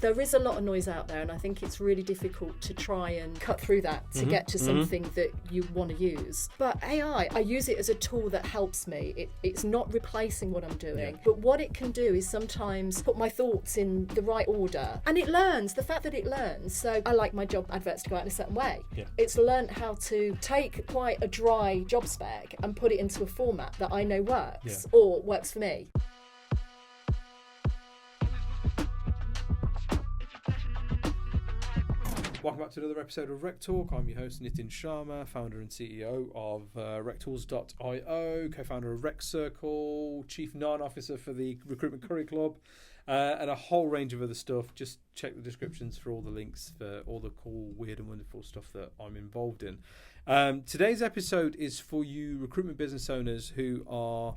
There is a lot of noise out there, and I think it's really difficult to try and cut through that to get to something that you want to use. But AI, I use it as a tool that helps me. It's not replacing what I'm doing, but what it can do is sometimes put my thoughts in the right order. And it learns, the fact that it learns. So I like my job adverts to go out in a certain way. Yeah. It's learned how to take quite a dry job spec and put it into a format that I know works or works for me. Welcome back to another episode of RecTalk. I'm your host, Nitin Sharma, founder and CEO of RecTools.io, co-founder of RecCircle, chief non-officer for the Recruitment Curry Club, and a whole range of other stuff. Just check the descriptions for all the links for all the cool, weird and wonderful stuff that I'm involved in. Today's episode is for you recruitment business owners who are,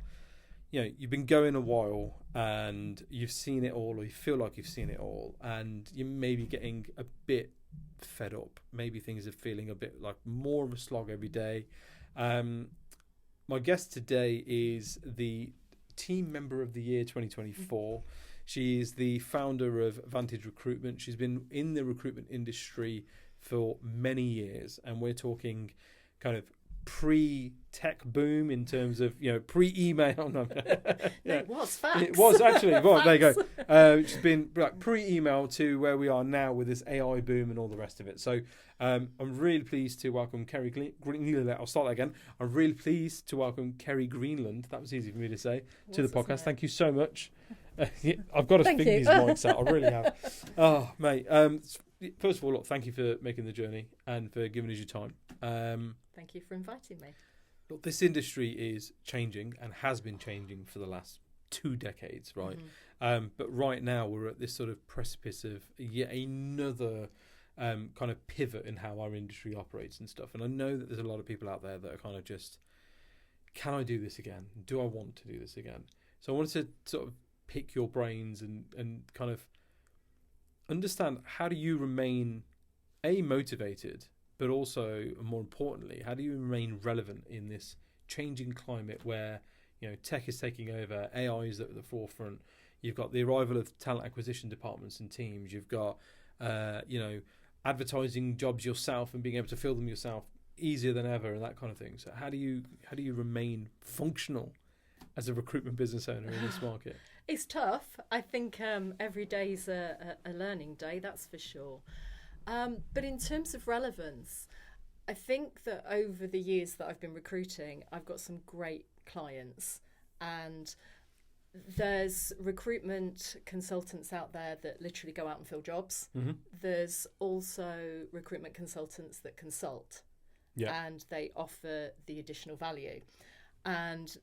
you've been going a while and you've seen it all, or you feel like you've seen it all, and you may be getting a bit fed up. Maybe things are feeling a bit like more of a slog every day. My guest today is the Team Member of the Year 2024. She is the founder of Vantage Recruitment. She's been in the recruitment industry for many years, and we're talking kind of pre-tech boom in terms of pre-email. No. It was facts. It was actually. Well, there you go. It's been like pre-email to where we are now with this AI boom and all the rest of it. So I'm really pleased to welcome Kerry Greenland. I'll start that again. I'm really pleased to welcome Kerry Greenland. That was easy for me to say to the podcast. Thank you so much. I've got to spin these mics out. I really have. Oh, mate. First of all, look, thank you for making the journey and for giving us your time. Thank you for inviting me. Look, this industry is changing and has been changing for the last 2 decades, right? But right now we're at this sort of precipice of yet another kind of pivot in how our industry operates and stuff. And I know that there's a lot of people out there that are kind of just, can I do this again? Do I want to do this again? So I wanted to sort of pick your brains and kind of understand, how do you remain motivated, but also, more importantly, how do you remain relevant in this changing climate where tech is taking over, AI is at the forefront, you've got the arrival of talent acquisition departments and teams, you've got advertising jobs yourself and being able to fill them yourself easier than ever and that kind of thing. So how do you remain functional as a recruitment business owner in this market? It's tough. I think every day is a learning day, that's for sure. But in terms of relevance, I think that over the years that I've been recruiting, I've got some great clients, and there's recruitment consultants out there that literally go out and fill jobs. There's also recruitment consultants that consult, and they offer the additional value. And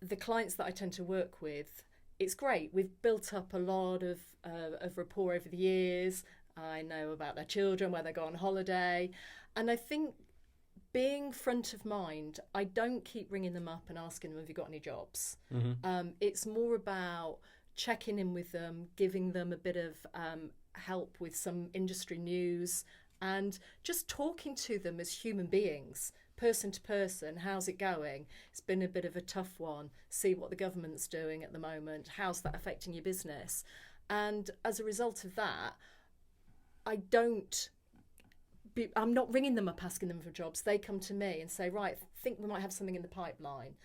the clients that I tend to work with, it's great. We've built up a lot of rapport over the years. I know about their children, where they go on holiday. And I think being front of mind, I don't keep ringing them up and asking them, have you got any jobs? It's more about checking in with them, giving them a bit of help with some industry news, and just talking to them as human beings, person to person. How's it going? It's been a bit of a tough one. See what the government's doing at the moment. How's that affecting your business? And as a result of that, I'm not ringing them up asking them for jobs. They come to me and say, right, think we might have something in the pipeline.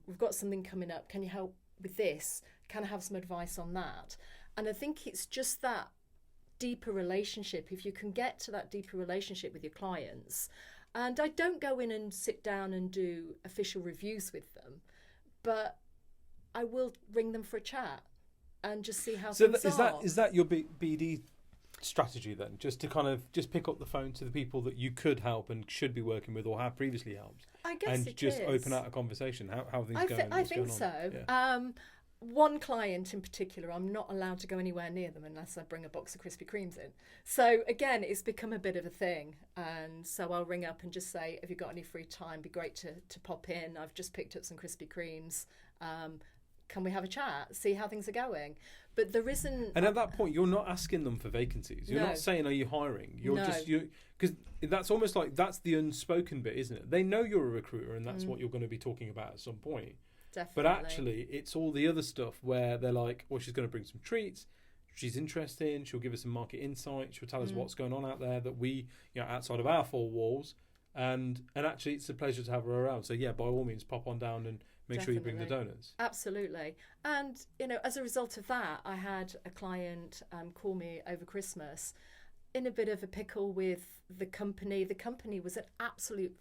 We've got something coming up. Can you help with this? Can I have some advice on that? And I think it's just that deeper relationship. If you can get to that deeper relationship with your clients, and I don't go in and sit down and do official reviews with them, but I will ring them for a chat and just see how things are. Is that your BD strategy then, just to kind of just pick up the phone to the people that you could help and should be working with or have previously helped, I guess, and just open out a conversation? How are things going? I think so. Yeah. One client in particular, I'm not allowed to go anywhere near them unless I bring a box of Krispy Kremes in. So again, it's become a bit of a thing, and so I'll ring up and just say, have you got any free time? Be great to pop in. I've just picked up some Krispy Kremes. Can we have a chat, see how things are going? But there isn't. And at that point, you're not asking them for vacancies. You're not saying, are you hiring? You're just, because that's almost like that's the unspoken bit, isn't it? They know you're a recruiter and that's what you're going to be talking about at some point. Definitely. But actually, it's all the other stuff where they're like, well, she's going to bring some treats. she's interested in. She'll give us some market insight. She'll tell us what's going on out there that we, outside of our four walls. And actually, it's a pleasure to have her around. So yeah, by all means, pop on down and make sure you bring the donuts. Absolutely. And as a result of that, I had a client call me over Christmas in a bit of a pickle with the company. The company was an absolute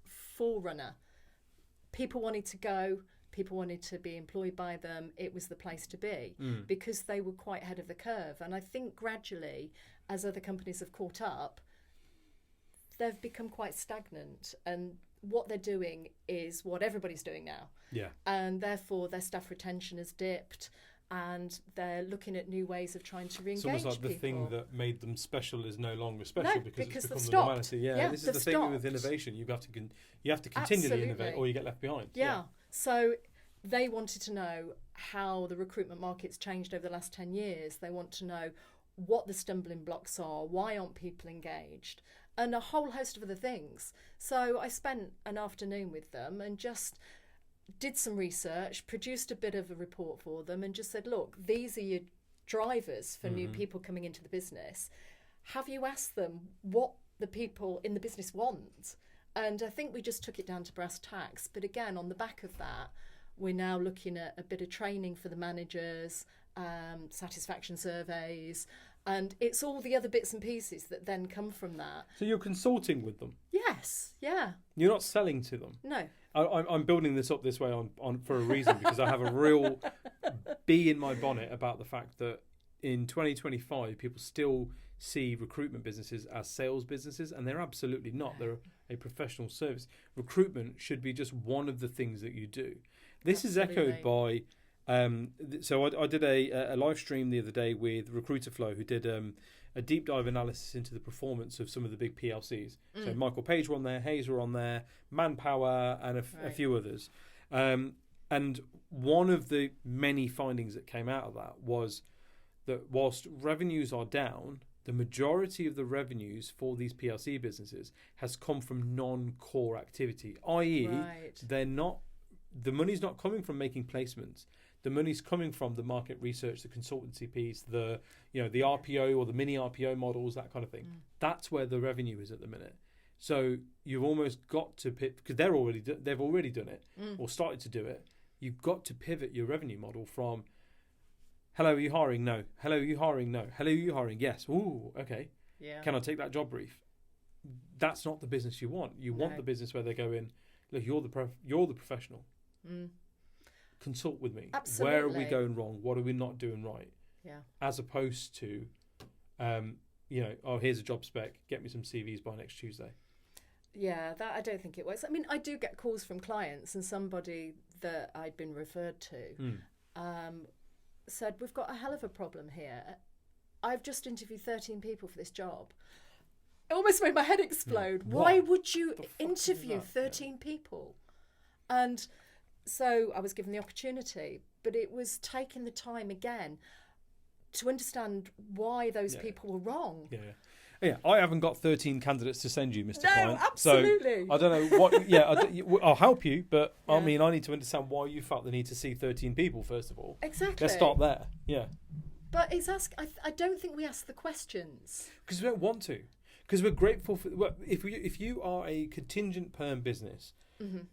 forerunner. People wanted to go. People wanted to be employed by them. It was the place to be because they were quite ahead of the curve. And I think gradually, as other companies have caught up, they've become quite stagnant. And what they're doing is what everybody's doing now. Yeah. And therefore, their staff retention has dipped. And they're looking at new ways of trying to re-engage people. It's almost like the thing that made them special is no longer special because it's become the stopped. normality. Yeah, this is the thing with innovation. You have to continually innovate, or you get left behind. Yeah. So they wanted to know how the recruitment market's changed over the last 10 years. They want to know what the stumbling blocks are, why aren't people engaged, and a whole host of other things. So I spent an afternoon with them and just did some research, produced a bit of a report for them and just said, look, these are your drivers for new people coming into the business. Have you asked them what the people in the business want? And I think we just took it down to brass tacks. But again, on the back of that, we're now looking at a bit of training for the managers, satisfaction surveys, and it's all the other bits and pieces that then come from that. So you're consulting with them? Yes, yeah. You're not selling to them? No. I'm building this up this way on for a reason because I have a real bee in my bonnet about the fact that in 2025 people still see recruitment businesses as sales businesses, and they're absolutely not. They're a professional service. Recruitment should be just one of the things that you do. This is echoed by so I did a live stream the other day with Recruiter Flow, who did a deep dive analysis into the performance of some of the big PLCs. So Michael Page were on there, Hayes were on there, Manpower, and a few others. And one of the many findings that came out of that was that whilst revenues are down, the majority of the revenues for these PLC businesses has come from non-core activity, i.e. they're not, the money's not coming from making placements. The money's coming from the market research, the consultancy piece, the RPO or the mini RPO models, that kind of thing. That's where the revenue is at the minute. So you've almost got to because they've already done it or started to do it. You've got to pivot your revenue model from hello, are you hiring? No. Hello, are you hiring? No. Hello, are you hiring? Yes. Ooh, okay. Yeah. Can I take that job brief? That's not the business you want. You want the business where they go in, look, you're the professional. Consult with me. Absolutely. Where are we going wrong? What are we not doing right? Yeah. As opposed to, here's a job spec. Get me some CVs by next Tuesday. Yeah, that I don't think it works. I mean, I do get calls from clients, and somebody that I'd been referred to said, we've got a hell of a problem here. I've just interviewed 13 people for this job. It almost made my head explode. Why would you interview 13 people? And so I was given the opportunity, but it was taking the time again to understand why those people were wrong. Yeah, I haven't got 13 candidates to send you, Mr. Client. Absolutely. So I don't know what. I'll help you, but I mean, I need to understand why you felt the need to see 13 people first of all. Exactly. Let's start there. Yeah. But it's I don't think we ask the questions because we don't want to. Because we're grateful for. Well, if you are a contingent perm business,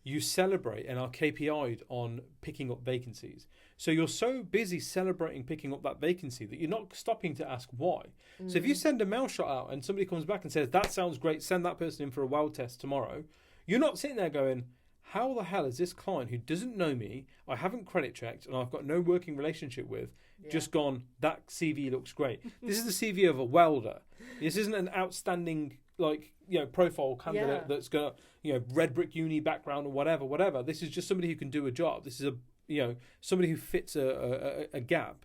you celebrate and are KPI'd on picking up vacancies. So you're so busy celebrating picking up that vacancy that you're not stopping to ask why. So if you send a mail shot out and somebody comes back and says, that sounds great, send that person in for a well test tomorrow, you're not sitting there going, how the hell is this client who doesn't know me, I haven't credit checked, and I've got no working relationship with, just gone, that CV looks great. This is the CV of a welder. This isn't an outstanding profile candidate that's got red brick uni background or whatever. This is just somebody who can do a job. This is somebody who fits a gap.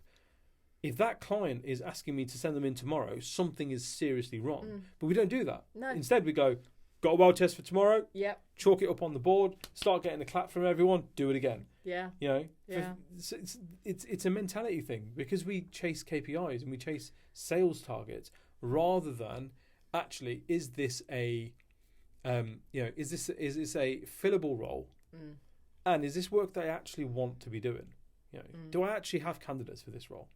If that client is asking me to send them in tomorrow, something is seriously wrong. But we don't do that. No. Instead, we go, got a well test for tomorrow. Yep. Chalk it up on the board. Start getting a clap from everyone. Do it again. Yeah. It's a mentality thing because we chase KPIs and we chase sales targets rather than actually is this a fillable role and is this work that I actually want to be doing? Do I actually have candidates for this role?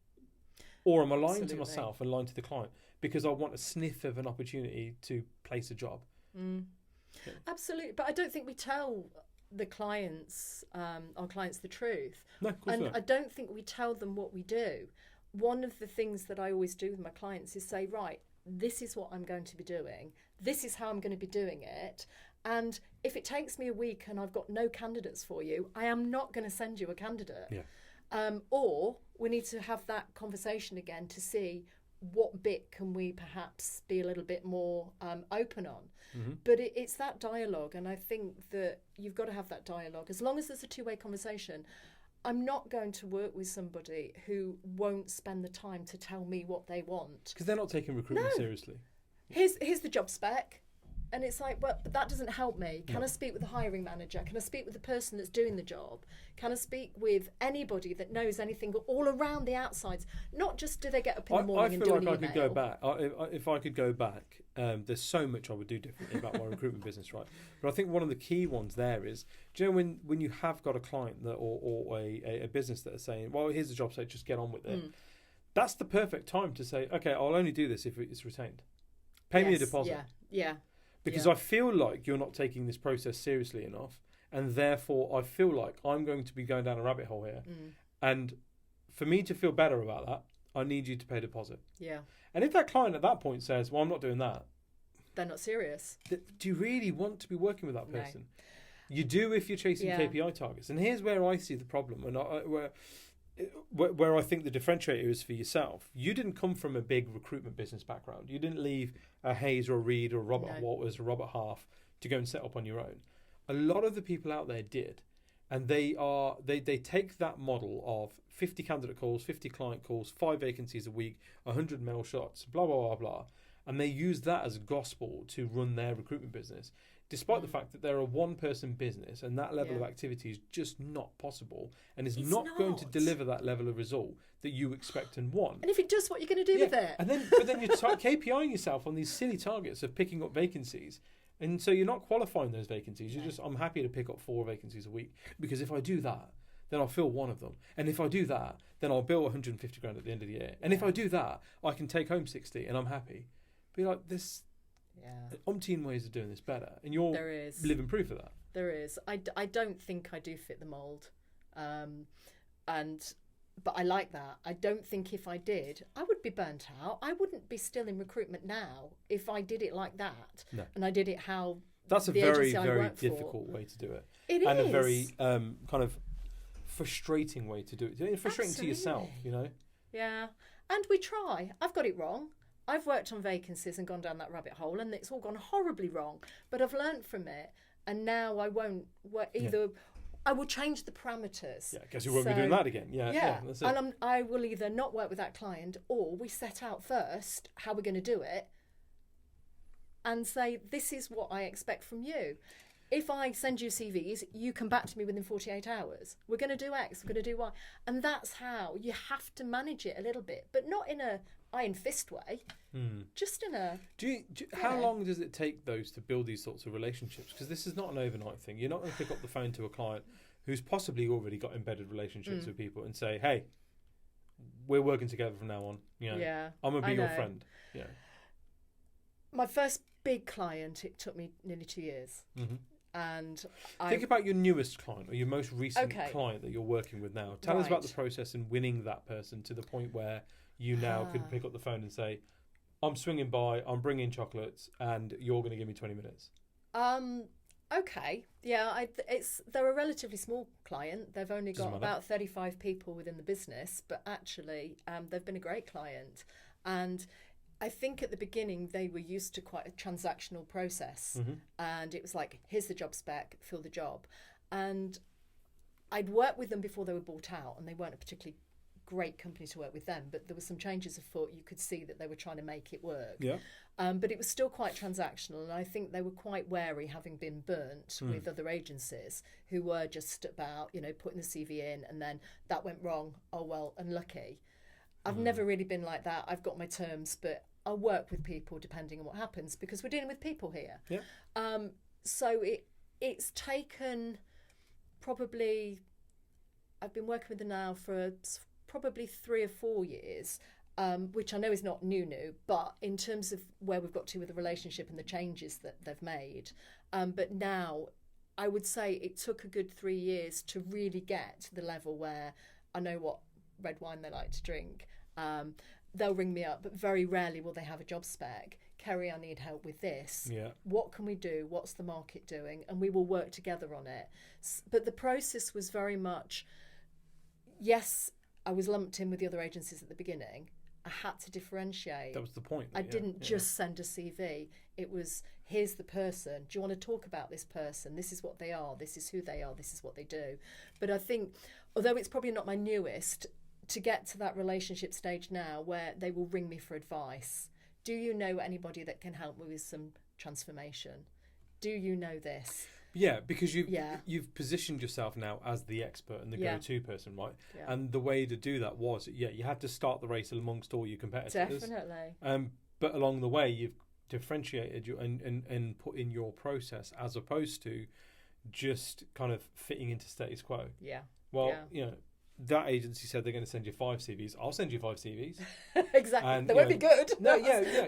Or I'm lying to Absolutely. myself and lying to the client because I want a sniff of an opportunity to place a job. Yeah. Absolutely. But I don't think we tell the clients, our clients, the truth. No, of course And not. I don't think we tell them what we do. One of the things that I always do with my clients is say, right, this is what I'm going to be doing. This is how I'm going to be doing it. And if it takes me a week and I've got no candidates for you, I am not going to send you a candidate. Yeah. Or we need to have that conversation again to see what bit can we perhaps be a little bit more open on. But it's that dialogue, and I think that you've got to have that dialogue. As long as there's a two-way conversation, I'm not going to work with somebody who won't spend the time to tell me what they want. Because they're not taking recruitment seriously. Here's the job spec. And it's like, well, but that doesn't help me. Can I speak with the hiring manager? Can I speak with the person that's doing the job? Can I speak with anybody that knows anything all around the outsides? Not just do they get up in the morning and do an email. I feel like I could go back. If I could go back, there's so much I would do differently about my recruitment business, right? But I think one of the key ones there is, do you know when you have got a client that or a business that are saying, well, here's the job site, just get on with it. That's the perfect time to say, okay, I'll only do this if it's retained. Pay me a deposit. Yeah. Because I feel like you're not taking this process seriously enough, and therefore I feel like I'm going to be going down a rabbit hole here. And for me to feel better about that, I need you to pay a deposit. Yeah. And if that client at that point says, well, I'm not doing that, they're not serious. Do you really want to be working with that No. person? You do if you're chasing KPI targets. And here's where I see the problem, and where I think the differentiator is for yourself. You didn't come from a big recruitment business background. You didn't leave a Hayes or a Reed or a Robert Walters or Robert Half to go and set up on your own. A lot of the people out there did, and they take that model of 50 candidate calls, 50 client calls, 5 vacancies a week, 100 mail shots, blah blah blah blah, and they use that as gospel to run their recruitment business, despite the fact that they're a one-person business and that level of activity is just not possible and is not going to deliver that level of result that you expect and want. And if it does, what you're going to do with it? But then you're KPIing yourself on these silly targets of picking up vacancies. And so you're not qualifying those vacancies. You're just, I'm happy to pick up 4 vacancies a week because if I do that, then I'll fill one of them. And if I do that, then I'll bill 150 grand at the end of the year. And if I do that, I can take home 60 and I'm happy. Be like, this umpteen ways of doing this better. And you're living proof of that. There is. I don't think I do fit the mould. But I like that. I don't think if I did, I would be burnt out. I wouldn't be still in recruitment now if I did it like that. No. And I did it how that's a very, very difficult way to do it. It is. And a very kind of frustrating way to do it. It's frustrating to yourself, you know? Yeah. And we try. I've got it wrong. I've worked on vacancies and gone down that rabbit hole and it's all gone horribly wrong. But I've learned from it and now I won't work either... I will change the parameters. Yeah, I guess you won't be doing that again. Yeah, that's it. And I will either not work with that client or we set out first how we're going to do it and say, this is what I expect from you. If I send you CVs, you come back to me within 48 hours. We're going to do X, we're going to do Y. And that's how you have to manage it a little bit, but not in a iron fist way, just in a... How long does it take those to build these sorts of relationships? Because this is not an overnight thing. You're not going to pick up the phone to a client who's possibly already got embedded relationships with people and say, hey, we're working together from now on. You know, I'm going to be your friend. Yeah. My first big client, it took me nearly 2 years. And think about your newest client or your most recent client that you're working with now. Tell us about the process in winning that person to the point where you now could pick up the phone and say, I'm swinging by, I'm bringing chocolates, and you're going to give me 20 minutes. Okay. Yeah, they're a relatively small client. They've only got about 35 people within the business, but actually they've been a great client. And I think at the beginning they were used to quite a transactional process. And it was like, here's the job spec, fill the job. And I'd worked with them before they were bought out, and they weren't a particularly great company to work with them, but there were some changes afoot. You could see that they were trying to make it work. But it was still quite transactional, and I think they were quite wary, having been burnt with other agencies who were just about, putting the CV in and then that went wrong. Oh, well, unlucky. I've never really been like that. I've got my terms, but I'll work with people depending on what happens because we're dealing with people here. So it's taken probably, I've been working with them now for probably 3 or 4 years, which I know is not new, but in terms of where we've got to with the relationship and the changes that they've made. But now I would say it took a good 3 years to really get to the level where I know what red wine they like to drink. They'll ring me up, but very rarely will they have a job spec. Kerry, I need help with this. Yeah. What can we do? What's the market doing? And we will work together on it. But the process was very much, yes, I was lumped in with the other agencies at the beginning. I had to differentiate. That was the point. I didn't just send a CV. It was, here's the person. Do you want to talk about this person? This is what they are. This is who they are. This is what they do. But I think, although it's probably not my newest, to get to that relationship stage now where they will ring me for advice. Do you know anybody that can help me with some transformation? Do you know this? Yeah, because you've positioned yourself now as the expert and the go-to person, right? Yeah. And the way to do that was, you had to start the race amongst all your competitors. Definitely. But along the way, you've differentiated you and put in your process as opposed to just kind of fitting into status quo. Yeah. Well, that agency said they're going to send you 5 CVs. I'll send you 5 CVs. Exactly. And, they won't be good. No,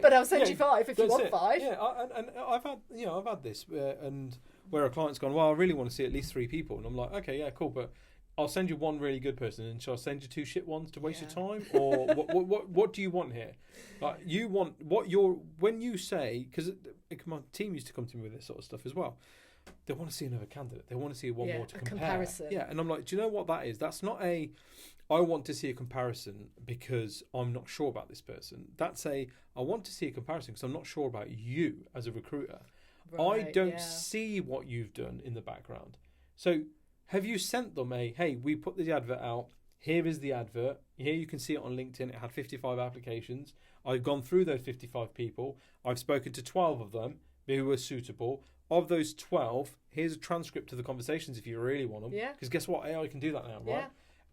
but I'll send you 5 if you want 5. Yeah, and I've had this, and where a client's gone, well, I really want to see at least 3 people, and I'm like, okay, yeah, cool, but I'll send you 1 really good person, and shall I send you 2 shit ones to waste your time, or what do you want here? Like, you want when you say, because my team used to come to me with this sort of stuff as well. They want to see another candidate. They want to see one more to compare. Comparison. Yeah, and I'm like, do you know what that is? That's not I want to see a comparison because I'm not sure about this person. That's I want to see a comparison because I'm not sure about you as a recruiter. Right, I don't see what you've done in the background. So have you sent them hey, we put the advert out. Here is the advert. Here you can see it on LinkedIn. It had 55 applications. I've gone through those 55 people. I've spoken to 12 of them who were suitable. Of those 12, here's a transcript of the conversations if you really want them. Yeah. Because guess what? AI can do that now, right? Yeah.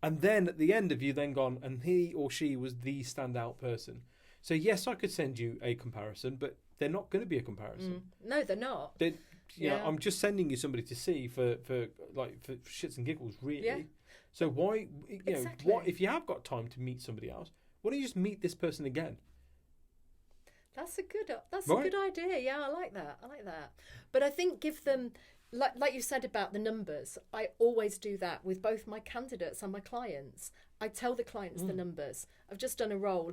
And then at the end of you then gone, and he or she was the standout person. So yes, I could send you a comparison, but they're not going to be a comparison. No, they're not. I'm just sending you somebody to see for shits and giggles, really. Yeah. So why, what if you have got time to meet somebody else? Why don't you just meet this person again? That's a good idea. Yeah, I like that. But I think give them, like you said about the numbers, I always do that with both my candidates and my clients. I tell the clients the numbers. I've just done a role.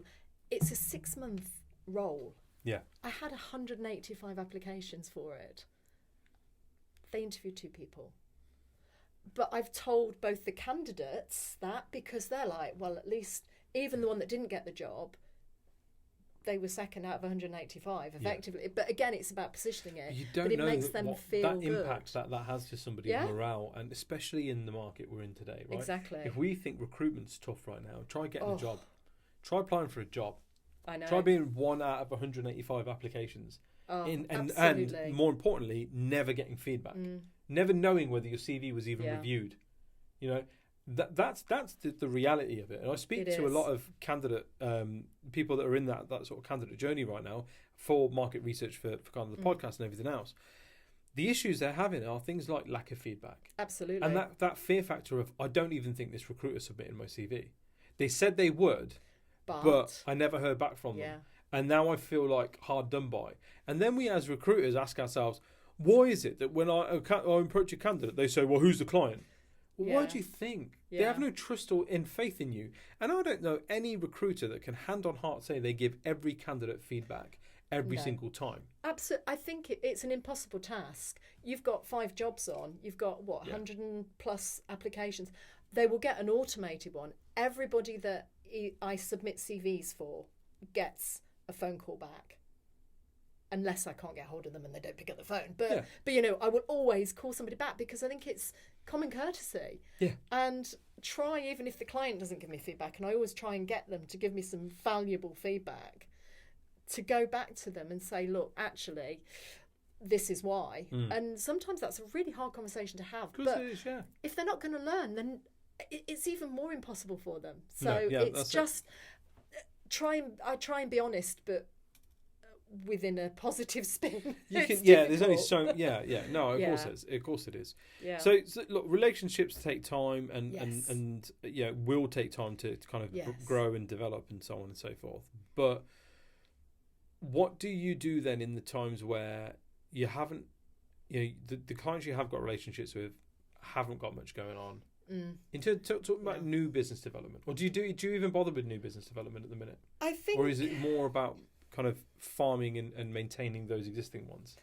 It's a 6-month role. Yeah. I had 185 applications for it. They interviewed 2 people. But I've told both the candidates that because they're like, well, at least even the one that didn't get the job, they were second out of 185 effectively. Yeah. But again, it's about positioning it. You don't but it know makes them feel that good. impact that has to somebody's morale, and especially in the market we're in today, right? Exactly. If we think recruitment's tough right now, try getting a job. Try applying for a job. I know. Try being 1 out of 185 applications. Absolutely. And more importantly, never getting feedback. Never knowing whether your CV was even reviewed. That's the reality of it. And I speak to a lot of candidate people that are in that sort of candidate journey right now for market research for kind of the podcast and everything else. The issues they're having are things like lack of feedback. Absolutely. And that fear factor of, I don't even think this recruiter submitted my CV. They said they would, but I never heard back from them. And now I feel like hard done by. And then we as recruiters ask ourselves, why is it that when I approach a candidate, they say, well, who's the client? Well, why do you think? They have no trust or faith in you. And I don't know any recruiter that can hand on heart say they give every candidate feedback every single time. Absolutely. I think it's an impossible task. You've got 5 jobs on. You've got, 100 and plus applications. They will get an automated one. Everybody that I submit CVs for gets a phone call back. Unless I can't get hold of them and they don't pick up the phone. But I will always call somebody back because I think it's common courtesy. Yeah. And try, even if the client doesn't give me feedback, and I always try and get them to give me some valuable feedback, to go back to them and say, look, actually, this is why. And sometimes that's a really hard conversation to have. But it is, if they're not going to learn, then it's even more impossible for them. So it's just, I try and be honest, but within a positive spin. You can, It's there's only difficult. no, of Yeah. course of course it is. Yeah. So look, relationships take time and Yes. and will take time to kind of Yes. grow and develop and so on and so forth. But what do you do then in the times where you haven't, the clients you have got relationships with haven't got much going on? In terms talking about new business development, or do you even bother with new business development at the minute, I think, or is it more about kind of farming and maintaining those existing ones?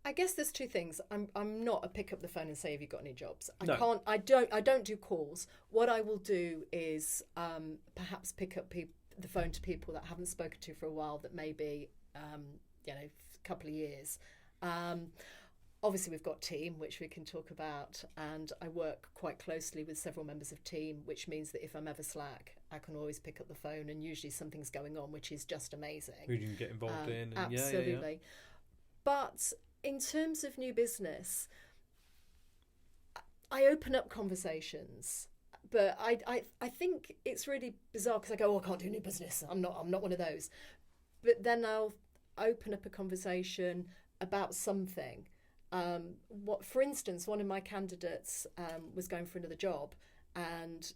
I guess there's two things. I'm not a pick up the phone and say, have you got any jobs? No. I don't do calls. What I will do is perhaps pick up the phone to people that I haven't spoken to for a while, that maybe a couple of years. Obviously, we've got team, which we can talk about, and I work quite closely with several members of team, which means that if I'm ever slack, I can always pick up the phone, and usually something's going on, which is just amazing. Who you can get involved in. And Absolutely. But in terms of new business, I open up conversations, but I think it's really bizarre because I go, I can't do new business. I'm not one of those. But then I'll open up a conversation about something. For instance, one of my candidates was going for another job, and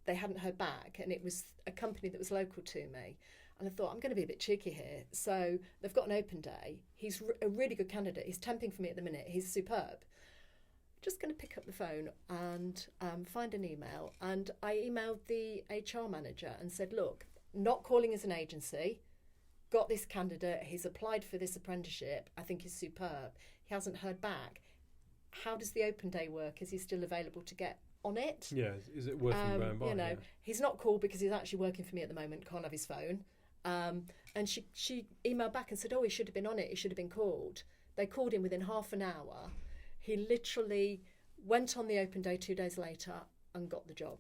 they hadn't heard back, and it was a company that was local to me. And I thought, I'm going to be a bit cheeky here. So they've got an open day. He's a really good candidate. He's temping for me at the minute. He's superb. Just going to pick up the phone and find an email. And I emailed the HR manager and said, look, not calling as an agency, got this candidate. He's applied for this apprenticeship. I think he's superb. He hasn't heard back. How does the open day work? Is he still available to get on it? Yeah, is it worth him going by? He's not called because he's actually working for me at the moment, can't have his phone. And she emailed back and said, he should have been on it, he should have been called. They called him within half an hour. He literally went on the open day 2 days later and got the job.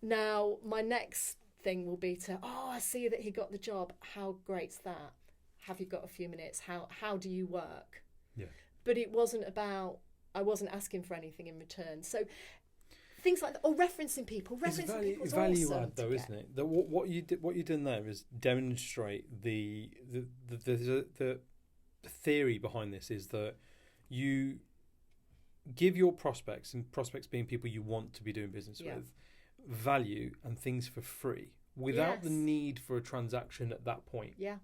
Now, my next thing will be to, I see that he got the job. How great's that? Have you got a few minutes? How do you work? Yeah. But it wasn't about, I wasn't asking for anything in return. So things like that, or referencing people. Referencing people is value awesome add, though, isn't it? What you done there is demonstrate the theory behind this is that you give your prospects, and prospects being people you want to be doing business with, value and things for free without the need for a transaction at that point. Yeah.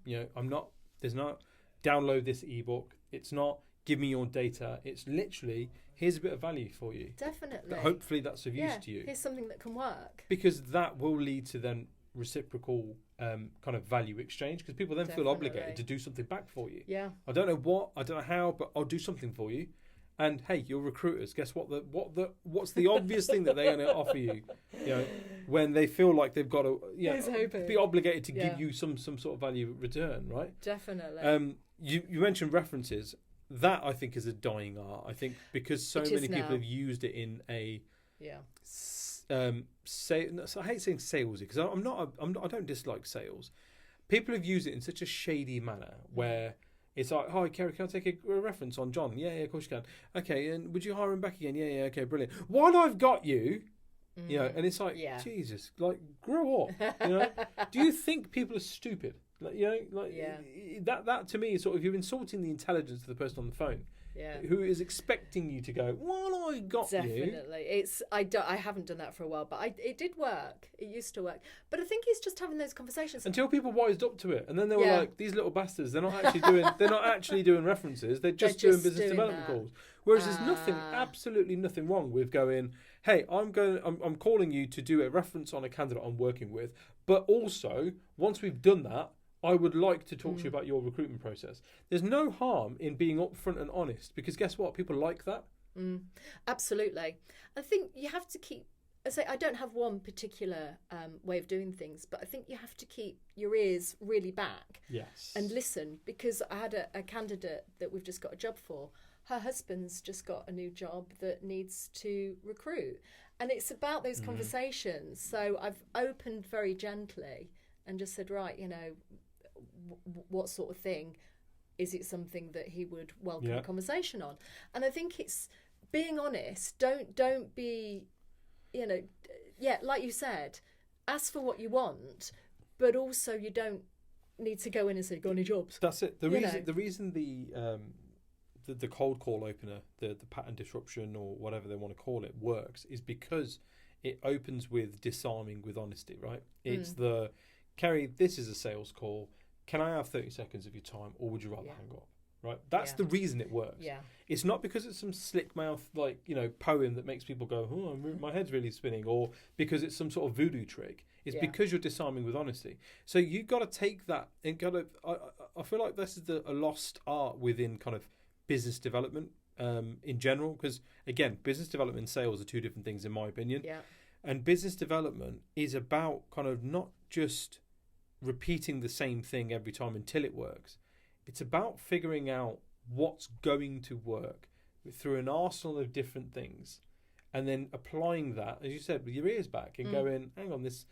There's not download this ebook. It's not give me your data. It's literally, here's a bit of value for you. Definitely. But hopefully that's of use to you. Here's something that can work. Because that will lead to then reciprocal kind of value exchange, because people then feel obligated to do something back for you. Yeah. I don't know what, I don't know how, but I'll do something for you. And hey, you're recruiters. Guess what? What's the obvious thing that they're going to offer you? When they feel like they've got to, be obligated to give you some sort of value return, right? Definitely. You mentioned references. That I think is a dying art. I think because so many people have used it in a I hate saying salesy, because I don't dislike sales. People have used it in such a shady manner where it's like, hi Kerry, can I take a reference on John? Yeah, of course you can. Okay, and would you hire him back again? Yeah, okay, brilliant. While I've got you, and it's like, Jesus, like grow up. Do you think people are stupid? That to me is sort of, you're insulting the intelligence of the person on the phone. Yeah. Who is expecting you to go, well, I got you. Definitely. I haven't done that for a while, but it did work. It used to work. But I think it's just having those conversations. Until people wised up to it. And then they were like, these little bastards, they're not actually doing references, they're just doing business development calls. Whereas there's absolutely nothing wrong with going, hey, I'm calling you to do a reference on a candidate I'm working with, but also, once we've done that, I would like to talk to you about your recruitment process. There's no harm in being upfront and honest, because guess what? People like that. Absolutely. I think you have to keep, I don't have one particular way of doing things, but I think you have to keep your ears really back and listen, because I had a candidate that we've just got a job for. Her husband's just got a new job that needs to recruit. And it's about those conversations. So I've opened very gently and just said, right, what sort of thing, is it something that he would welcome a conversation on? And I think it's being honest. Don't be, like you said, ask for what you want, but also you don't need to go in and say, got any jobs? That's it. The reason the cold call opener, the pattern disruption or whatever they want to call it, works is because it opens with disarming with honesty, right? It's Kerry, this is a sales call. Can I have 30 seconds of your time, or would you rather hang up? Right? That's the reason it works. Yeah. It's not because it's some slick mouth, like, poem that makes people go, oh, my head's really spinning, or because it's some sort of voodoo trick. It's because you're disarming with honesty. So you've got to take that and I feel like this is a lost art within kind of business development in general, because again, business development and sales are two different things in my opinion. Yeah. And business development is about kind of not just repeating the same thing every time until it works. It's about figuring out what's going to work through an arsenal of different things, and then applying that, as you said, with your ears back and going, hang on, there's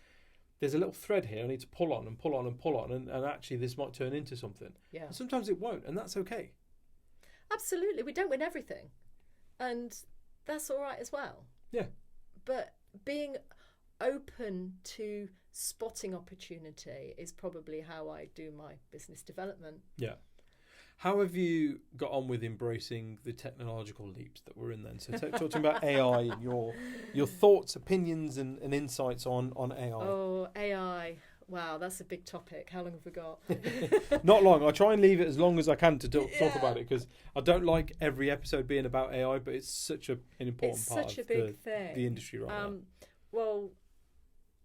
a little thread here I need to pull on and pull on and pull on, and actually this might turn into something. Yeah. And sometimes it won't, and that's okay. Absolutely. We don't win everything. And that's all right as well. Yeah. But being open to spotting opportunity is probably how I do my business development. Yeah. How have you got on with embracing the technological leaps that we're in then? So talking about AI and your thoughts, opinions and insights on AI. Oh, AI. Wow, that's a big topic. How long have we got? Not long. I try and leave it as long as I can to talk about it, because I don't like every episode being about AI, but it's such an important part of the industry right now. Well,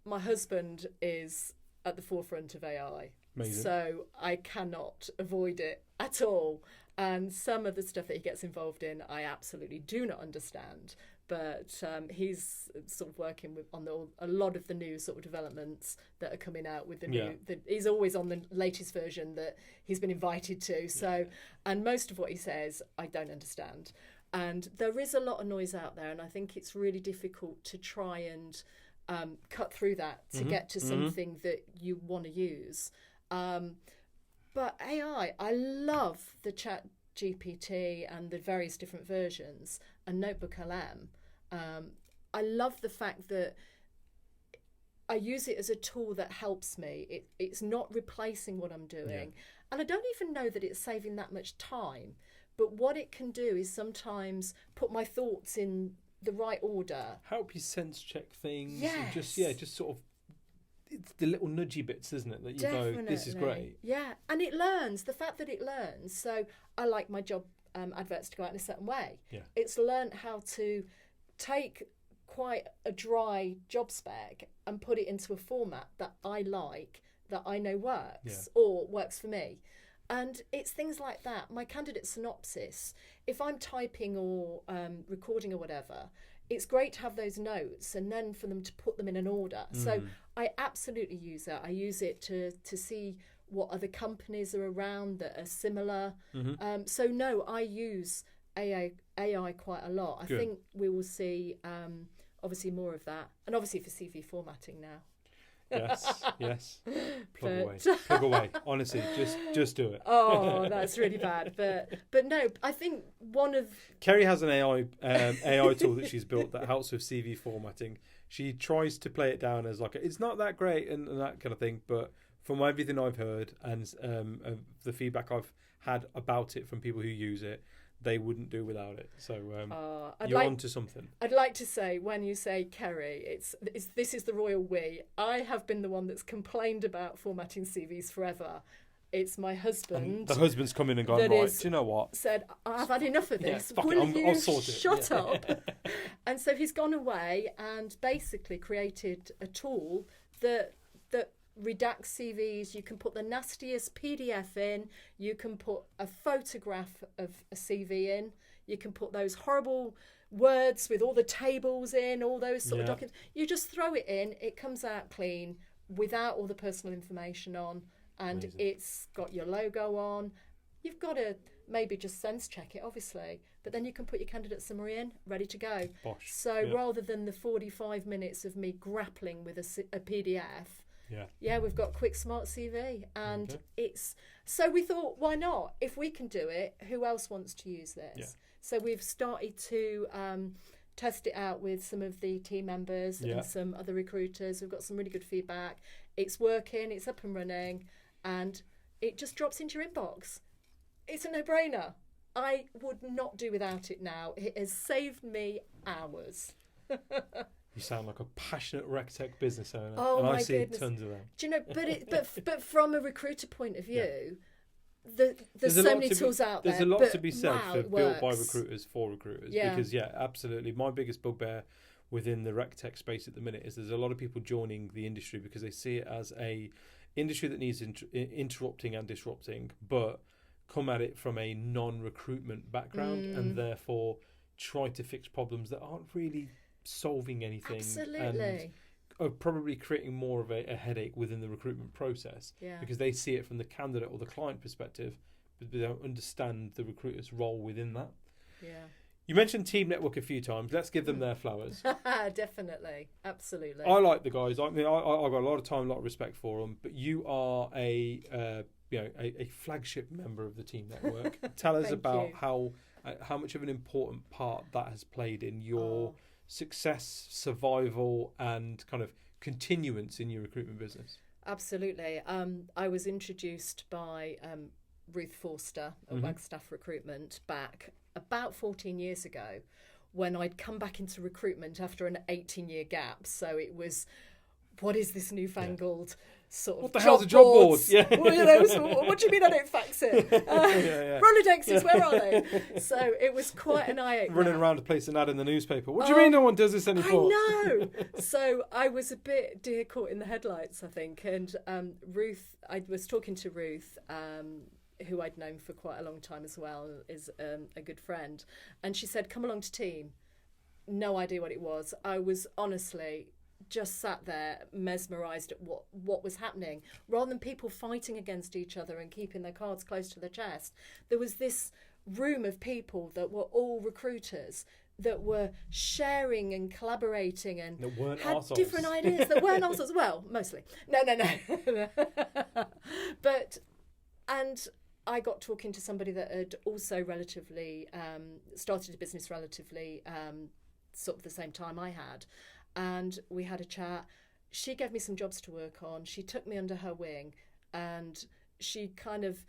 my husband is at the forefront of AI. Amazing. So I cannot avoid it at all. And some of the stuff that he gets involved in, I absolutely do not understand. But he's sort of working on a lot of the new sort of developments that are coming out with the new. He's always on the latest version that he's been invited to. So, and most of what he says, I don't understand. And there is a lot of noise out there, and I think it's really difficult to try and cut through that to get to something that you want to use. But AI, I love the Chat GPT and the various different versions, and Notebook LM. I love the fact that I use it as a tool that helps me. It's not replacing what I'm doing. And I don't even know that it's saving that much time. But what it can do is sometimes put my thoughts in the right order. Help you sense check things. Yes. And just sort of, it's the little nudgy bits, isn't it? That you go, this is great. Yeah, and it learns, the fact that it learns. So I like my job adverts to go out in a certain way. Yeah. It's learned how to take quite a dry job spec and put it into a format that I like, that I know works or works for me. And it's things like that. My candidate synopsis, if I'm typing or recording or whatever, it's great to have those notes and then for them to put them in an order. So I absolutely use that. I use it to see what other companies are around that are similar. So no, I use AI quite a lot. I think we will see obviously more of that. And obviously for CV formatting now. Yes. Plug away. Honestly, just do it. Oh, that's really bad. But no, I think one of Kerry has an AI tool that she's built that helps with CV formatting. She tries to play it down as like it's not that great and that kind of thing. But from everything I've heard and the feedback I've had about it from people who use it, they wouldn't do without it. So you're onto something. I'd like to say, when you say Kerry, this is the royal we. I have been the one that's complained about formatting CVs forever. It's my husband. And the husband's come in and gone, right, do you know what? Said, I've had enough of this. I'll sort it. Shut up? And so he's gone away and basically created a tool that redacts CVs. You can put the nastiest PDF in. You can put a photograph of a CV in. You can put those horrible words with all the tables in, all those sort of documents. You just throw it in. It comes out clean without all the personal information on. And Amazing. It's got your logo on. You've got to maybe just sense check it, obviously. But then you can put your candidate summary in, ready to go. Bosh. So rather than the 45 minutes of me grappling with a PDF, we've got quick smart CV. And it's... So we thought, why not? If we can do it, who else wants to use this? Yeah. So we've started to test it out with some of the team members and some other recruiters. We've got some really good feedback. It's working. It's up and running. And it just drops into your inbox. It's a no-brainer. I would not do without it now. It has saved me hours. You sound like a passionate RecTalk business owner, Oh, and my I see goodness. tons of them. Do you know? But from a recruiter point of view, there's so many tools out there. There's a lot to be said for built by works. recruiters for recruiters. Yeah. Because absolutely. My biggest bugbear within the RecTalk space at the minute is there's a lot of people joining the industry because they see it as a industry that needs interrupting and disrupting, but come at it from a non-recruitment background and therefore try to fix problems that aren't really solving anything. Absolutely. And are probably creating more of a headache within the recruitment process because they see it from the candidate or the client perspective, but they don't understand the recruiter's role within that. Yeah. You mentioned Team Network a few times. Let's give them their flowers. Definitely. Absolutely. I like the guys. I mean, I've got a lot of time, a lot of respect for them, but you are a flagship member of the Team Network. Tell us about how much of an important part that has played in your success, survival, and kind of continuance in your recruitment business. Absolutely. I was introduced by Ruth Forster at Wagstaff Recruitment back about 14 years ago when I'd come back into recruitment after an 18-year gap. So it was, what is this newfangled sort of what the hell's a job board? Yeah. Well, so what do you mean I don't fax it? Rolodexes, where are they? So it was quite an eye-opener. Running around to place an ad in the newspaper. What do you mean no one does this anymore? I know. So I was a bit deer caught in the headlights, I think. And Ruth, I was talking to Ruth, who I'd known for quite a long time as well, is a good friend. And she said, come along to Team. No idea what it was. I was honestly just sat there mesmerised at what was happening. Rather than people fighting against each other and keeping their cards close to their chest, there was this room of people that were all recruiters that were sharing and collaborating and that weren't had arseholes. Different ideas that weren't arseholes. Well, mostly. No. And I got talking to somebody that had also relatively started a business relatively sort of the same time I had. And we had a chat. She gave me some jobs to work on. She took me under her wing and she kind of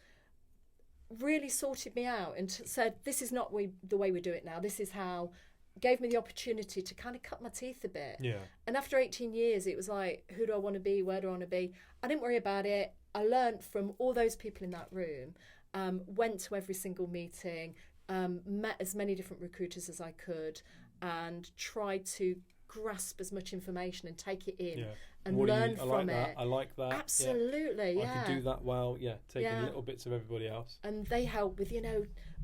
really sorted me out and said, this is not the way we do it now. This is how, gave me the opportunity to kind of cut my teeth a bit. Yeah. And after 18 years, it was like, who do I want to be? Where do I want to be? I didn't worry about it. I learned from all those people in that room, went to every single meeting, met as many different recruiters as I could and tried to grasp as much information and take it in and learn from it. I like that. Absolutely, yeah. I can do that well, taking little bits of everybody else. And they help with,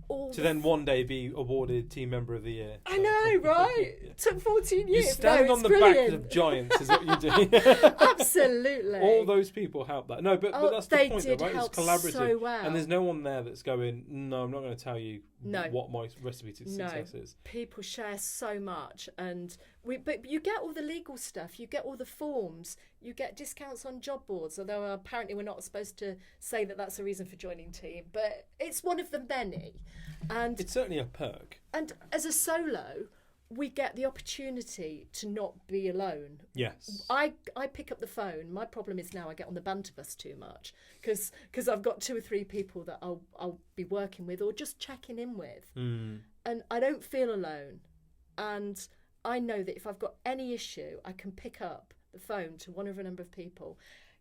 all to then one day be awarded Team Member of the Year. So. I know, right? Took 14 years. You stand on the back of giants is what you do. Absolutely. All those people help that. No, but that's the point, though, right? Help it's collaborative. so well. And there's no one there that's going, no, I'm not going to tell you what my recipe to success is. People share so much. But you get all the legal stuff. You get all the forms. You get discounts on job boards, although apparently we're not supposed to say that that's a reason for joining Team. But it's one of the many. And it's certainly a perk. And as a solo, we get the opportunity to not be alone. Yes. I pick up the phone. My problem is now I get on the banter bus too much because I've got 2 or 3 people that I'll be working with or just checking in with. And I don't feel alone. And I know that if I've got any issue, I can pick up the phone to one of a number of people.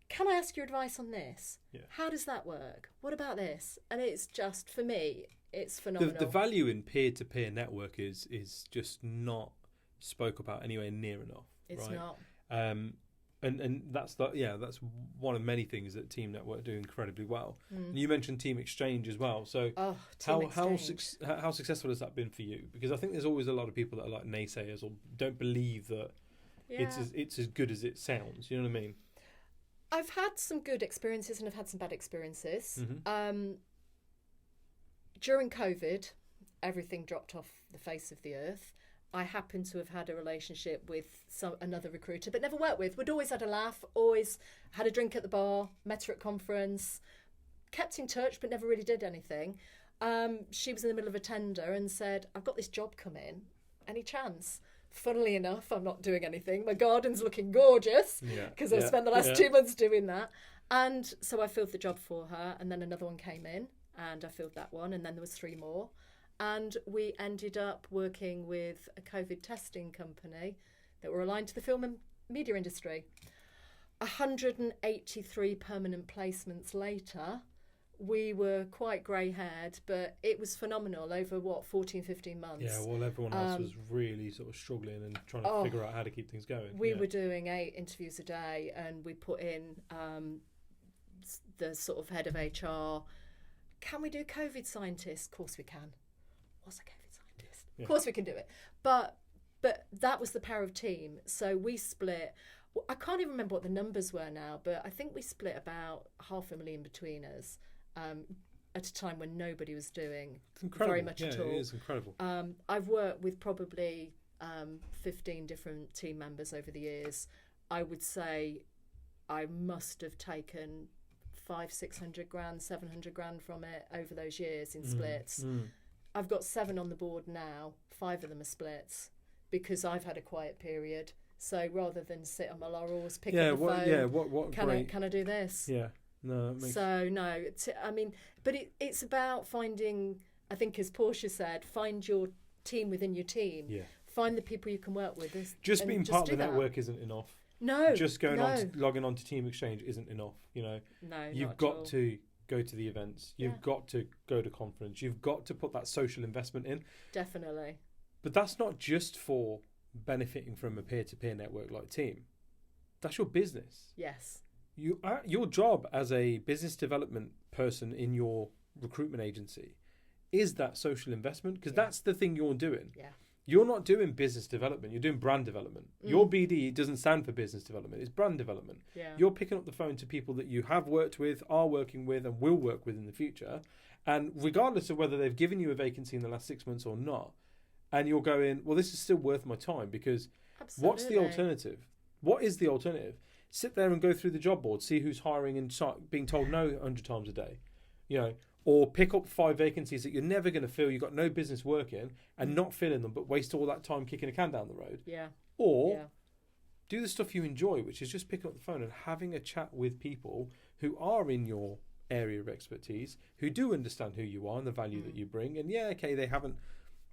Can I ask your advice on this? Yeah. How does that work? What about this? And it's just, for me, it's phenomenal. The value in peer-to-peer network is just not spoke about anywhere near enough. It's right? not. And that's one of many things that Team Network do incredibly well. And you mentioned Team Exchange as well. So how successful has that been for you? Because I think there's always a lot of people that are like naysayers or don't believe that it's as good as it sounds. You know what I mean? I've had some good experiences and I've had some bad experiences. During COVID, everything dropped off the face of the earth. I happen to have had a relationship with another recruiter, but never worked with. We'd always had a laugh, always had a drink at the bar, met her at conference, kept in touch, but never really did anything. She was in the middle of a tender and said, I've got this job coming, any chance? Funnily enough, I'm not doing anything. My garden's looking gorgeous because I've spent the last 2 months doing that. And so I filled the job for her, and then another one came in, and I filled that one, and then there was 3 more. And we ended up working with a COVID testing company that were aligned to the film and media industry. 183 permanent placements later, we were quite grey-haired, but it was phenomenal over, 14, 15 months. Yeah, well, everyone else was really sort of struggling and trying to figure out how to keep things going. We were doing 8 interviews a day, and we put in the sort of head of HR. Can we do COVID scientists? Of course we can. What's a COVID scientist? Yeah. Of course we can do it. But that was the power of team. So we split. I can't even remember what the numbers were now, but I think we split about 500,000 between us at a time when nobody was doing very much at all. It is incredible. I've worked with probably 15 different team members over the years. I would say I must have taken 500-600 grand, 700 grand from it over those years in splits. I've got 7 on the board now. 5 of them are splits because I've had a quiet period. So rather than sit on my laurels, pick up the phone, can I do this? Yeah, no. But it's about finding. I think, as Portia said, find your team within your team. Yeah. Find the people you can work with. Just being part of the network isn't enough. No. Just logging on to Team Exchange isn't enough. No. You've got to go to the events. You've got to go to conference. You've got to put that social investment in. Definitely. But that's not just for benefiting from a peer-to-peer network like Team. That's your business. Yes. Your job as a business development person in your recruitment agency is that social investment, because that's the thing you're doing. Yeah. You're not doing business development, you're doing brand development. Your BD doesn't stand for business development, it's brand development. Yeah. You're picking up the phone to people that you have worked with, are working with, and will work with in the future. And regardless of whether they've given you a vacancy in the last 6 months or not, and you're going, well, this is still worth my time, because what's the alternative? What is the alternative? Sit there and go through the job board, see who's hiring and start being told no 100 times a day. Or pick up 5 vacancies that you're never going to fill, you've got no business working, and not filling them, but waste all that time kicking a can down the road. Yeah. Or do the stuff you enjoy, which is just picking up the phone and having a chat with people who are in your area of expertise, who do understand who you are and the value that you bring. And they haven't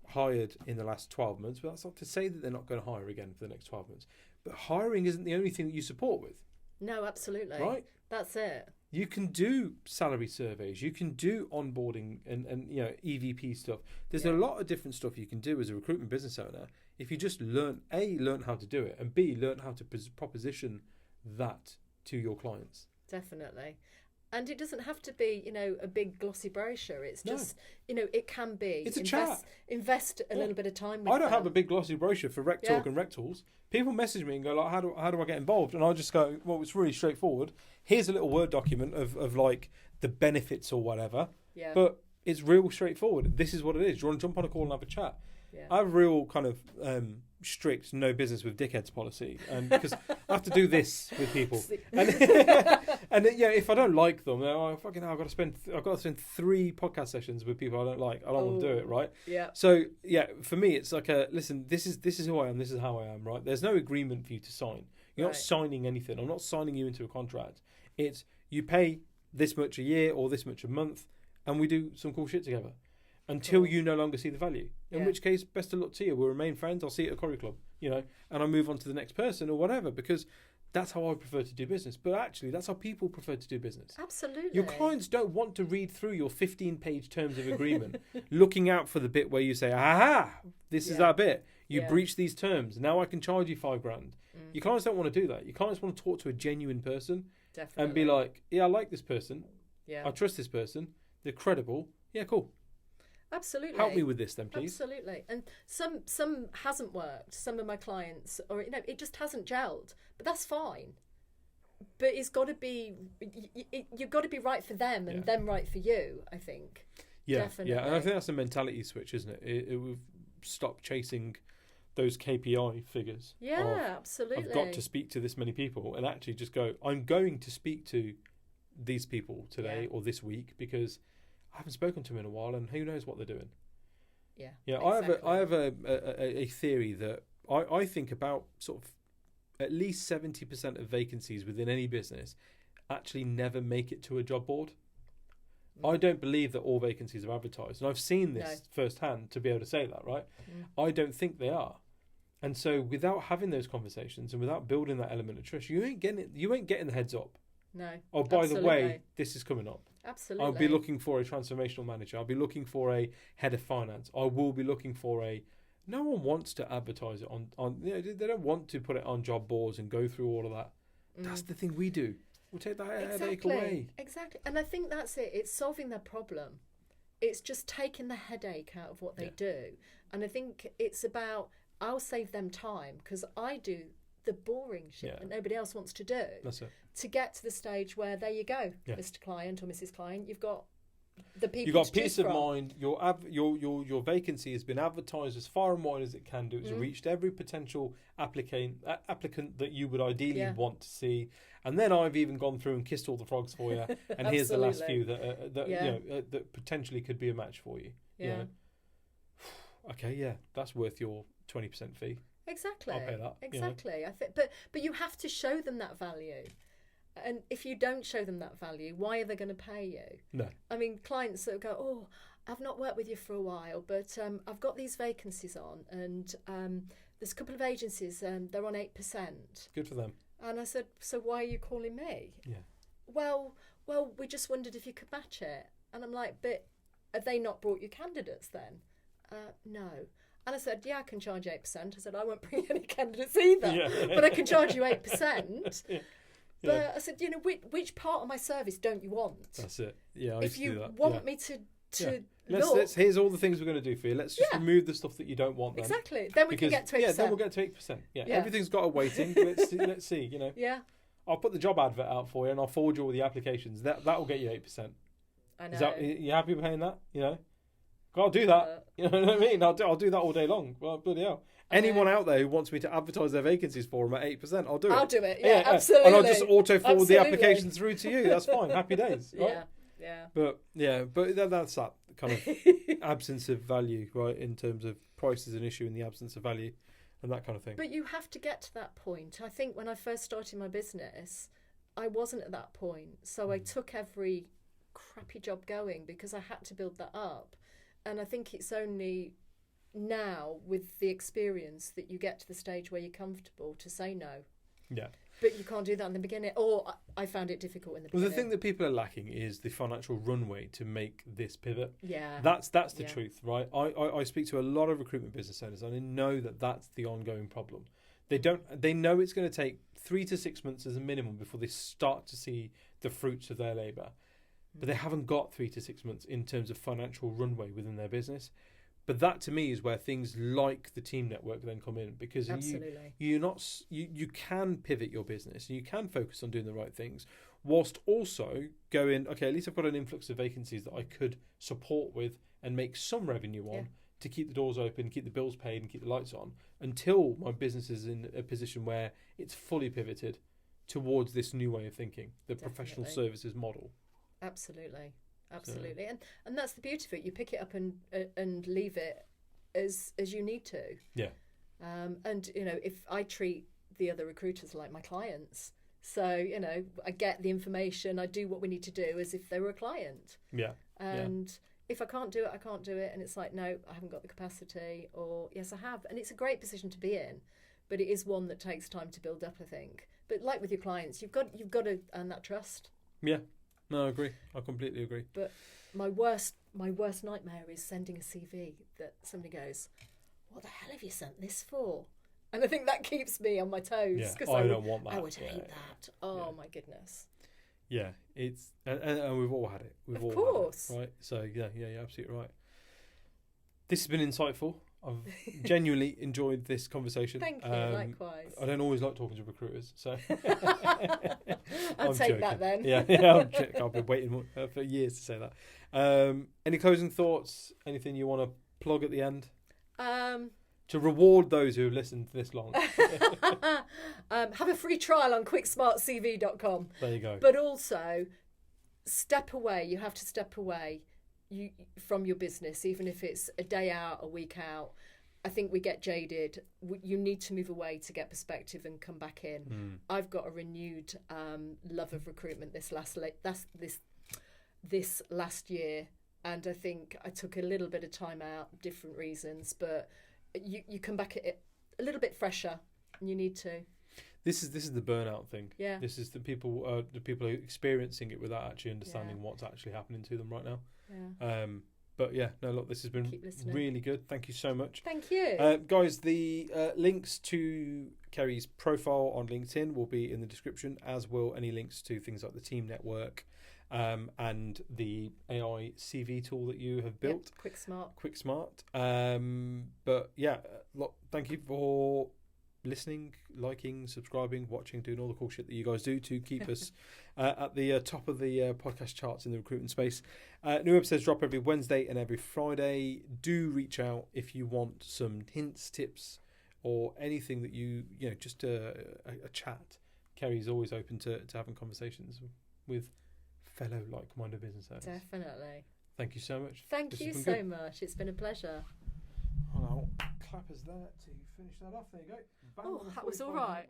hired in the last 12 months, but that's not to say that they're not going to hire again for the next 12 months. But hiring isn't the only thing that you support with. No, absolutely. Right? That's it. You can do salary surveys, you can do onboarding and EVP stuff. There's a lot of different stuff you can do as a recruitment business owner if you just learn how to do it, and B, learn how to proposition that to your clients. Definitely. And it doesn't have to be, a big glossy brochure. It's just, it can be. It's a chat. Invest a little bit of time with I don't have a big glossy brochure for RecTalk and RecTools. People message me and go, like, how do I get involved? And I just go, well, it's really straightforward. Here's a little Word document of like the benefits or whatever. Yeah. But it's real straightforward. This is what it is. Do you want to jump on a call and have a chat? Yeah. I have a real kind of strict no business with dickheads policy, and because I have to do this with people, and if I don't like them, I've got to spend 3 podcast sessions with people I don't like. I don't want to do it, right? Yeah. So for me, it's like listen. This is who I am. This is how I am, right? There's no agreement for you to sign. You're not signing anything. I'm not signing you into a contract. It's you pay this much a year or this much a month, and we do some cool shit together. Until you no longer see the value. In which case, best of luck to you. We'll remain friends. I'll see you at a curry club, and I move on to the next person or whatever, because that's how I prefer to do business. But actually, that's how people prefer to do business. Absolutely. Your clients don't want to read through your 15-page terms of agreement, looking out for the bit where you say, aha, this is our bit. You breach these terms. Now I can charge you $5,000. Your clients don't want to do that. Your clients want to talk to a genuine person. Definitely. And be like, I like this person. Yeah. I trust this person. They're credible. Yeah, cool. Absolutely. Help me with this then, please. Absolutely. And some hasn't worked. Some of my clients, or it just hasn't gelled. But that's fine. But it's got to be, you've got to be right for them and them right for you, I think. Yeah, definitely. Yeah, and I think that's a mentality switch, isn't it? We've stopped chasing those KPI figures. Yeah, absolutely. I've got to speak to this many people, and actually just go, I'm going to speak to these people today or this week, because I haven't spoken to them in a while, and who knows what they're doing. Yeah. Yeah, exactly. I have a theory that I think about sort of at least 70% of vacancies within any business actually never make it to a job board. I don't believe that all vacancies are advertised. And I've seen this firsthand to be able to say that, right? I don't think they are. And so without having those conversations and without building that element of trust, you ain't getting the heads up. No. Oh, by the way, this is coming up. Absolutely. I'll be looking for a transformational manager. I'll be looking for a head of finance. I will be looking for no one wants to advertise it on they don't want to put it on job boards and go through all of that. That's the thing we do. We'll take that headache away. Exactly. And I think that's it. It's solving their problem. It's just taking the headache out of what they do. And I think it's about, I'll save them time because I do the boring shit that nobody else wants to do. That's it. To get to the stage where, there you go, Mr. Client or Mrs. Client, you've got the people. You've got peace of mind. Your vacancy has been advertised as far and wide as it can do. It's reached every potential applicant that you would ideally want to see. And then I've even gone through and kissed all the frogs for you. And here's the last few that potentially could be a match for you. Yeah. You know? Okay, that's worth your 20% fee. Exactly. I'll pay that. Exactly. You know? I think, but you have to show them that value. And if you don't show them that value, why are they going to pay you? No. I mean, clients that go, oh, I've not worked with you for a while, but I've got these vacancies on, and there's a couple of agencies, they're on 8%. Good for them. And I said, so why are you calling me? Yeah. Well, we just wondered if you could match it. And I'm like, but have they not brought you candidates then? No. And I said, yeah, I can charge 8%. I said, I won't bring any candidates either, but I can charge you 8%. But I said, you know, which part of my service don't you want? That's it. Yeah, if you want me to here's all the things we're going to do for you. Let's just remove the stuff that you don't want. Then. Exactly. Then we can get to 8%. Yeah, then we'll get to 8%. Yeah, everything's got a weighting. Let's see. You know. Yeah. I'll put the job advert out for you, and I'll forward you all the applications. That will get you 8%. I know. You happy paying that? You know. I'll do that. You know what I mean? I'll do that all day long. Well, bloody hell. Anyone out there who wants me to advertise their vacancies for them at 8%, I'll do it. I'll do it. Yeah, absolutely. And I'll just auto forward the application through to you. That's fine. Happy days. Right? Yeah. But that's that kind of absence of value, right? In terms of price is an issue in the absence of value, and that kind of thing. But you have to get to that point. I think when I first started my business, I wasn't at that point, so I took every crappy job going because I had to build that up. And I think it's only now with the experience that you get to the stage where you're comfortable to say no. Yeah. But you can't do that in the beginning. Or I found it difficult in the beginning. Well, the thing that people are lacking is the financial runway to make this pivot. Yeah. That's the truth, right? I speak to a lot of recruitment business owners, and I know that that's the ongoing problem. They know it's going to take 3 to 6 months as a minimum before they start to see the fruits of their labour. But they haven't got 3 to 6 months in terms of financial runway within their business. But that to me is where things like the team network then come in, because you can pivot your business and you can focus on doing the right things whilst also going, okay, at least I've got an influx of vacancies that I could support with and make some revenue on to keep the doors open, keep the bills paid and keep the lights on until my business is in a position where it's fully pivoted towards this new way of thinking, the professional services model. Absolutely. And that's the beauty of it. You pick it up and leave it as you need to. Yeah. And you know, if I treat the other recruiters like my clients, so you know, I get the information, I do what we need to do as if they were a client. Yeah. And if I can't do it, I can't do it. And it's like, no, I haven't got the capacity, or yes, I have. And it's a great position to be in, but it is one that takes time to build up, I think. But like with your clients, you've got to earn that trust. Yeah. No, I agree. I completely agree. But my worst nightmare is sending a CV that somebody goes, what the hell have you sent this for? And I think that keeps me on my toes. Yeah. I don't want that. I would hate that. Oh, my goodness. Yeah, it's and we've all had it. We've all course. Had it, right? So yeah, you're absolutely right. This has been insightful. I've genuinely enjoyed this conversation. Thank you, likewise. I don't always like talking to recruiters, so I'll take that then. Yeah, I've been waiting for years to say that. Any closing thoughts? Anything you want to plug at the end? To reward those who have listened this long. Have a free trial on quicksmartcv.com. There you go. But also, step away. You have to step away from your business, even if it's a day out, a week out. I think we get jaded. You need to move away to get perspective and come back in. I've got a renewed love of recruitment this last year, and I think I took a little bit of time out, different reasons, but you come back at it a little bit fresher, and you need to. This is the burnout thing. Yeah. This is the people are experiencing it without actually understanding what's actually happening to them right now. Yeah. But yeah, no, look, this has been really good. Thank you so much. Thank you. Guys, the links to Kerry's profile on LinkedIn will be in the description, as will any links to things like the team network and the AI CV tool that you have built. Yep, QuickSmart. But yeah, look, thank you for listening, liking, subscribing, watching, doing all the cool shit that you guys do to keep us at the top of the podcast charts in the recruitment space. New episodes drop every Wednesday and every Friday. Do reach out if you want some hints, tips, or anything that just a chat. Kerry's always open to having conversations with fellow like-minded business owners. Definitely. Thank you so much. Thank you so much. It's been a pleasure. I'll clap us there to finish that off. There you go. Bang, that was all right.